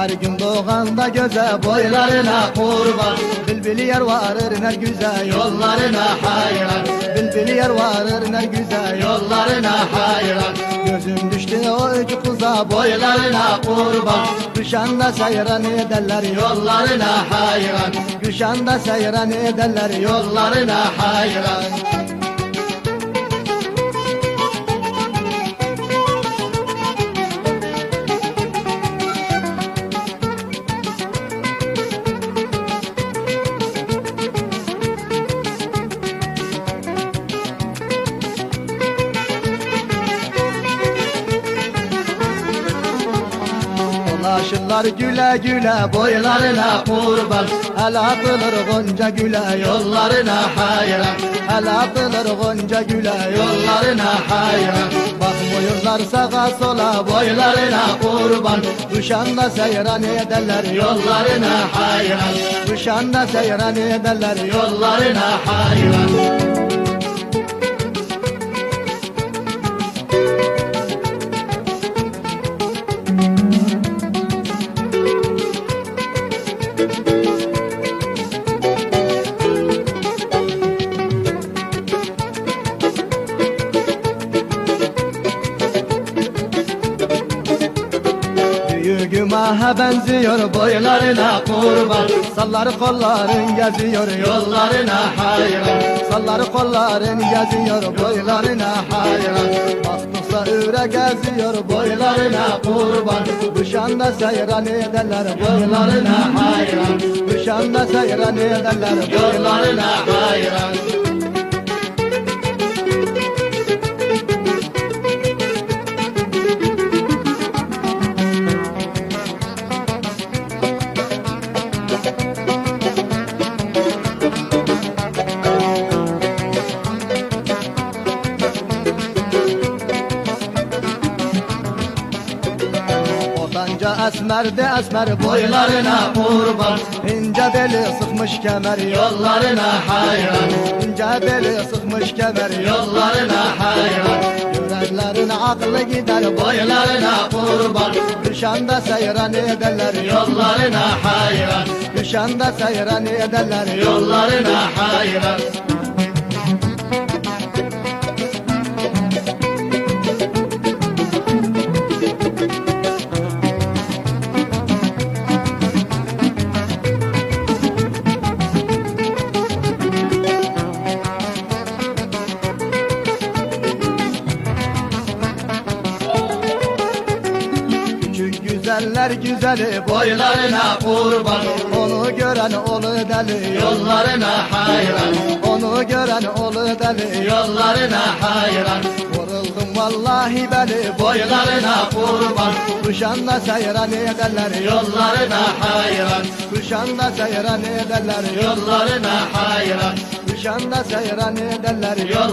Her gün doğanda göze boylarına kurban. Bülbül yer varır ne güzel yollarına hayran. Bülbül yer varır ne güzel yollarına hayran. Gözüm düştü o üç kıza boylarına kurban. Gülşanda seyran ederler yollarına hayran. Gülşanda seyran ederler yollarına hayran. Dolaşırlar güle güle boylarına kurban. El atılır gonca güle yollarına hayran. El atılır gonca güle yollarına hayran. Bakmıyorlar sağa sola boylarına kurban. Kuşanda seyran ederler yollarına hayran. Kuşanda seyran ederler yollarına hayran. Gümaha benziyor boylarına kurban. Sallar kolların geziyor yollarına hayran. Sallar kolların geziyor boylarına hayran. Baktıksa üre geziyor boylarına kurban. Kuşanda seyran ederler boylarına hayran. Kuşanda seyran ederler boylarına hayran. Esmer de esmer boylarına kurban. İnce beli sıkmış kemer yollarına hayran. İnce beli sıkmış kemer yollarına hayran. Görenlerin aklı gider boylarına kurban. Gülşanda seyran ederler yollarına hayran. Gülşanda seyran ederler yollarına hayran. Güzeller güzeli boylarına kurban. Onu gören onu deli yollarına hayran. Onu gören onu deli yollarına hayran. Vuruldum vallahi beli boylarına kurban. Kuşanda seyran ederler yollarına hayran. Kuşanda seyran ederler yollarına hayran. Kuşanda seyran ederler yollarına hayran.